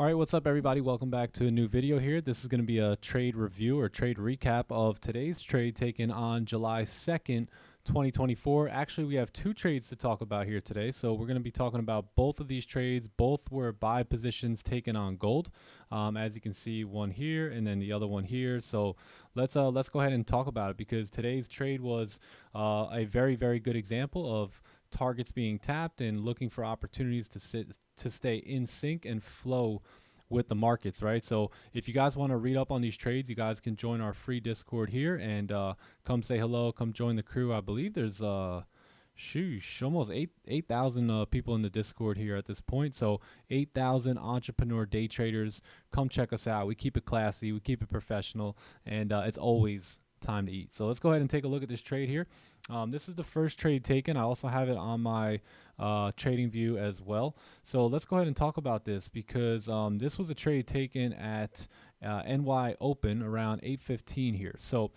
All right, what's up, everybody? Welcome back to a new video here. This is going to be a trade review or trade recap of today's trade taken on July 2nd, 2024. Actually, we have two trades to talk about here today. So we're going to be talking about both of these trades. Both were buy positions taken on gold. As you can see, one here and then the other one here. So let's go ahead and talk about it because today's trade was a very good example of targets being tapped and looking for opportunities to stay in sync and flow with the markets, right? So if you guys want to read up on these trades, you guys can join our free Discord here and come say hello, come join the crew. I believe there's almost 8,000 people in the Discord here at this point. So 8,000 entrepreneur day traders. Come check us out. We keep it classy, we keep it professional, and it's always time to eat. So let's go ahead and take a look at this trade here. This is the first trade taken. I also have it on my trading view as well. So let's go ahead and talk about this because this was a trade taken at NY Open around 8:15 here. So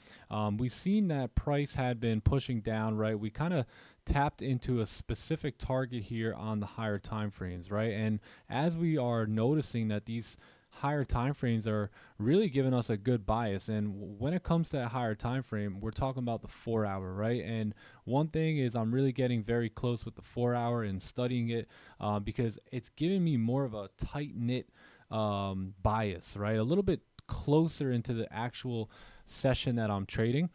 we've seen that price had been pushing down, right? We kind of tapped into a specific target here on the higher time frames, right? And as we are noticing that these higher time frames are really giving us a good bias, and when it comes to that higher time frame, we're talking about the 4 hour, right? And one thing is I'm really getting very close with the 4 hour and studying it because it's giving me more of a tight-knit bias, right? A little bit closer into the actual session that I'm trading,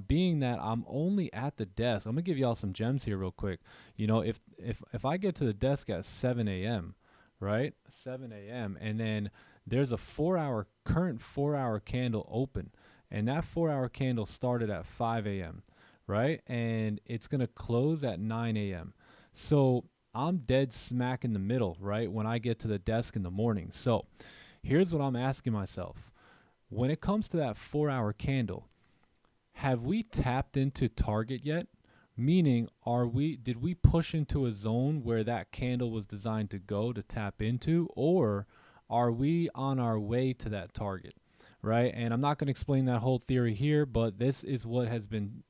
being that I'm only at the desk. I'm gonna give y'all some gems here real quick. You know, if I get to the desk at 7 a.m., right, 7 a.m., and then there's a current 4 hour candle open, and that 4 hour candle started at 5 a.m., right? And it's going to close at 9 a.m. So I'm dead smack in the middle, right, when I get to the desk in the morning. So here's what I'm asking myself. When it comes to that 4 hour candle, have we tapped into target yet? Meaning, did we push into a zone where that candle was designed to go to tap into, or are we on our way to that target, right? And I'm not going to explain that whole theory here, but this is what has been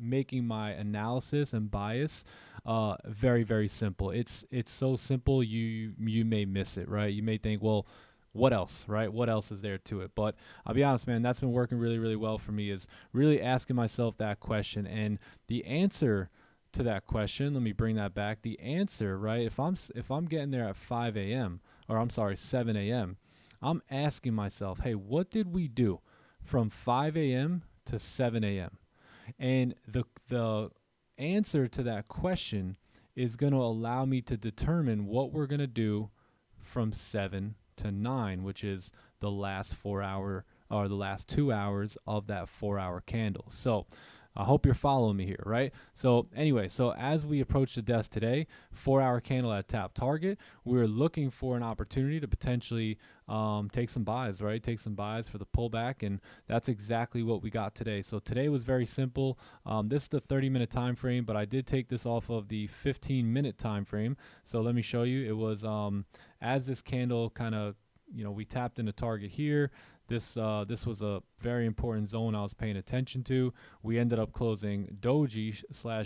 making my analysis and bias very simple. It's so simple you may miss it, right? You may think, well, what else, right? What else is there to it? But I'll be honest, man, that's been working really well for me, is really asking myself that question. And the answer to that question, let me bring that back. The answer, right? If I'm getting there at 5 a.m., or I'm sorry, 7 a.m., I'm asking myself, hey, what did we do from 5 a.m. to 7 a.m.? And the answer to that question is going to allow me to determine what we're going to do from 7 to 9, which is the last 4 hour or the last 2 hours of that 4 hour candle. So I hope you're following me here, right? So anyway, so as we approach the desk today, 4 hour candle at tap target, we're looking for an opportunity to potentially take some buys, right? Take some buys for the pullback, and that's exactly what we got today. So today was very simple. This is the 30-minute time frame, but I did take this off of the 15-minute time frame. So let me show you. It was as this candle kind of, we tapped in a target here. This was a very important zone I was paying attention to. We ended up closing doji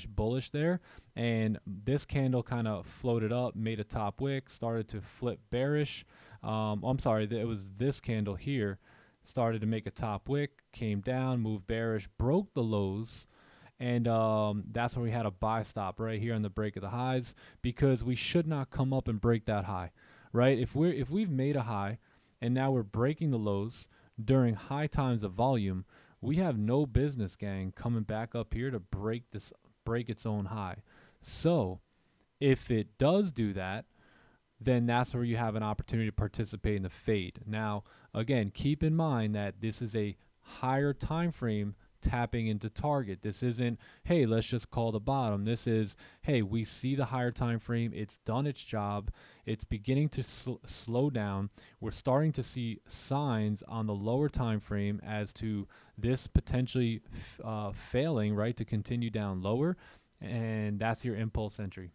/ bullish there, and this candle kind of floated up, made a top wick, started to flip bearish. I'm sorry, it was this candle here, started to make a top wick, came down, moved bearish, broke the lows, and that's where we had a buy stop right here on the break of the highs, because we should not come up and break that high, right? If we've made a high and now we're breaking the lows during high times of volume, we have no business, gang, coming back up here to break its own high. So if it does do that, then that's where you have an opportunity to participate in the fade. Now, again, keep in mind that this is a higher time frame tapping into target. This isn't, hey, let's just call the bottom. This is, hey, we see the higher time frame. It's done its job. It's beginning to slow down. We're starting to see signs on the lower time frame as to this potentially failing, right, to continue down lower. And that's your impulse entry.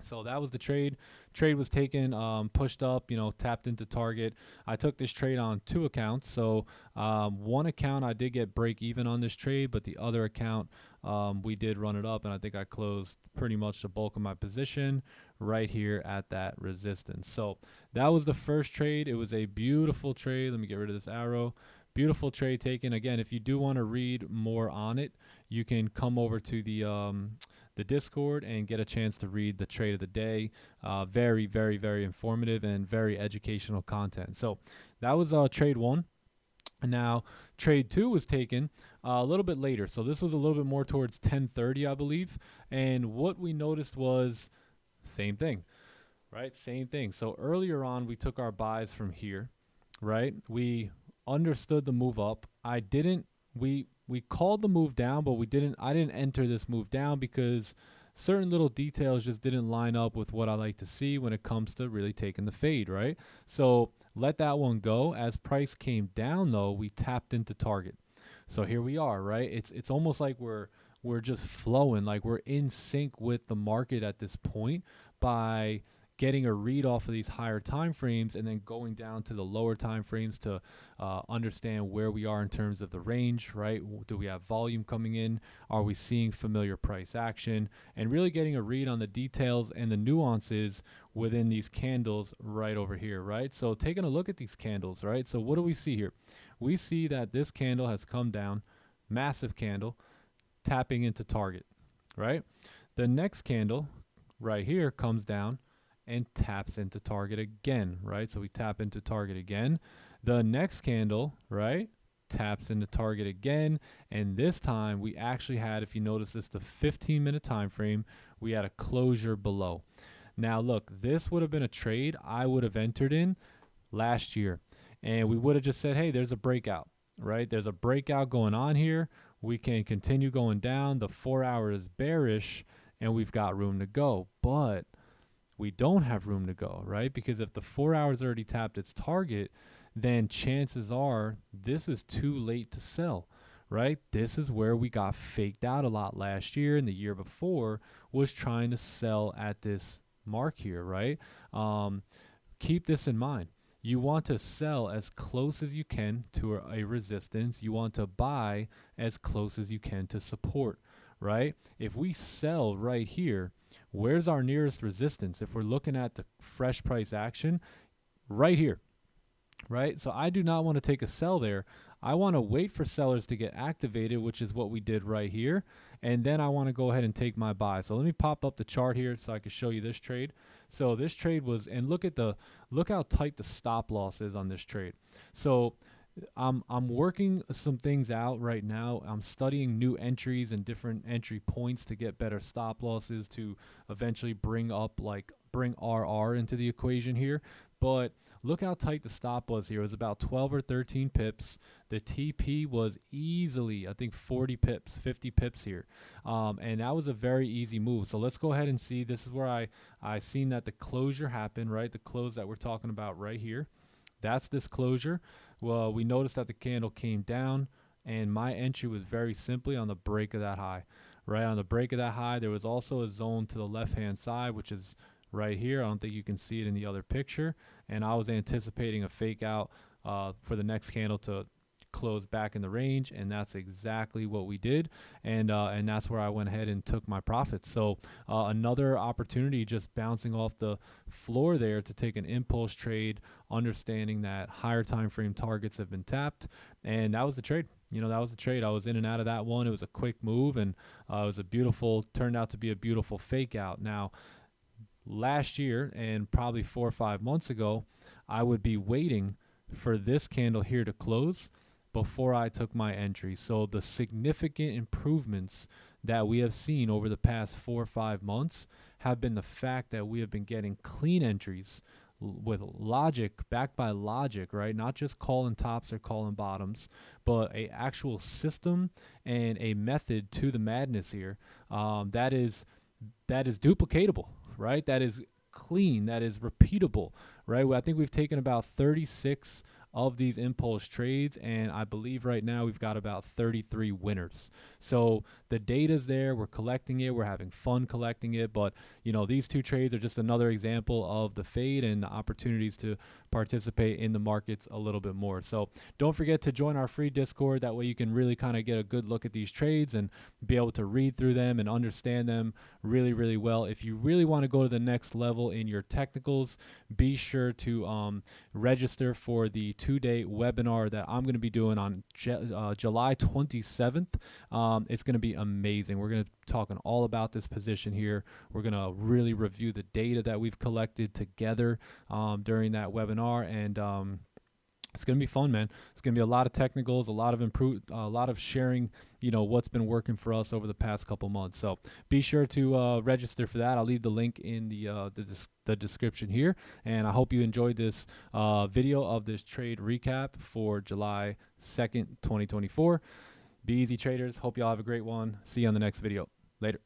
So that was the trade. Trade was taken, pushed up, tapped into target. I took this trade on 2 accounts. So one account I did get break even on this trade, but the other account we did run it up, and I think I closed pretty much the bulk of my position right here at that resistance. So that was the first trade. It was a beautiful trade. Let me get rid of this arrow. Beautiful trade taken. Again, if you do want to read more on it, you can come over to the Discord and get a chance to read the trade of the day. Very, very, very informative and very educational content. So that was trade one. And now trade two was taken a little bit later. So this was a little bit more towards 10:30, I believe. And what we noticed was same thing, right? Same thing. So earlier on, we took our buys from here, right? We understood the move up. We called the move down, but I didn't enter this move down because certain little details just didn't line up with what I like to see when it comes to really taking the fade, right? So let that one go. As price came down though, we tapped into target. So here we are, right? It's almost like we're just flowing, like we're in sync with the market at this point by getting a read off of these higher time frames and then going down to the lower time frames to understand where we are in terms of the range, right? Do we have volume coming in? Are we seeing familiar price action? And really getting a read on the details and the nuances within these candles right over here, right? So taking a look at these candles, right? So what do we see here? We see that this candle has come down, massive candle, tapping into target, right? The next candle right here comes down and taps into target again, right? So we tap into target again. The next candle, right, taps into target again, and this time we actually had, if you notice this, the 15-minute time frame, we had a closure below. Now look, this would have been a trade I would have entered in last year, and we would have just said, hey, there's a breakout, right? There's a breakout going on here. We can continue going down. The 4 hour is bearish, and we've got room to go, but we don't have room to go, right? Because if the 4 hours already tapped its target, then chances are this is too late to sell, right? This is where we got faked out a lot last year and the year before, was trying to sell at this mark here, right? Keep this in mind. You want to sell as close as you can to a resistance. You want to buy as close as you can to support, right? If we sell right here, where's our nearest resistance? If we're looking at the fresh price action, right here, right? So I do not want to take a sell there. I want to wait for sellers to get activated, which is what we did right here. And then I want to go ahead and take my buy. So let me pop up the chart here so I can show you this trade. So this trade was, and look how tight the stop loss is on this trade. So I'm working some things out right now. I'm studying new entries and different entry points to get better stop losses to eventually bring RR into the equation here. But look how tight the stop was here. It was about 12 or 13 pips. The TP was easily, I think, 40 pips, 50 pips here. And that was a very easy move. So let's go ahead and see. This is where I seen that the closure happened, right? The close that we're talking about right here. That's this closure. Well, we noticed that the candle came down, and my entry was very simply on the break of that high. Right on the break of that high, there was also a zone to the left-hand side, which is right here. I don't think you can see it in the other picture. And I was anticipating a fake out for the next candle to close back in the range, and that's exactly what we did, and that's where I went ahead and took my profits. So another opportunity, just bouncing off the floor there to take an impulse trade, understanding that higher time frame targets have been tapped, and that was the trade. That was the trade. I was in and out of that one. It was a quick move, and it was turned out to be a beautiful fake out. Now, last year and probably 4 or 5 months ago, I would be waiting for this candle here to close before I took my entry. So the significant improvements that we have seen over the past 4 or 5 months have been the fact that we have been getting clean entries with logic, backed by logic, right? Not just calling tops or calling bottoms, but a actual system and a method to the madness here that is duplicatable, right? That is clean, that is repeatable, right? I think we've taken about 36 of these impulse trades, and I believe right now we've got about 33 winners. So the data's there, we're collecting it, we're having fun collecting it, but you know, these two trades are just another example of the fade and the opportunities to participate in the markets a little bit more. So don't forget to join our free Discord. That way you can really kind of get a good look at these trades and be able to read through them and understand them really, really well. If you really want to go to the next level in your technicals, be sure to register for the 2-day webinar that I'm going to be doing on July 27th. It's going to be amazing. We're going to be talking all about this position here. We're going to really review the data that we've collected together during that webinar, and it's going to be fun, man. It's going to be a lot of technicals, a lot of sharing, you know, what's been working for us over the past couple months. So be sure to register for that. I'll leave the link in the description here. And I hope you enjoyed this video of this trade recap for July 2nd, 2024. Be easy, traders. Hope y'all have a great one. See you on the next video. Later.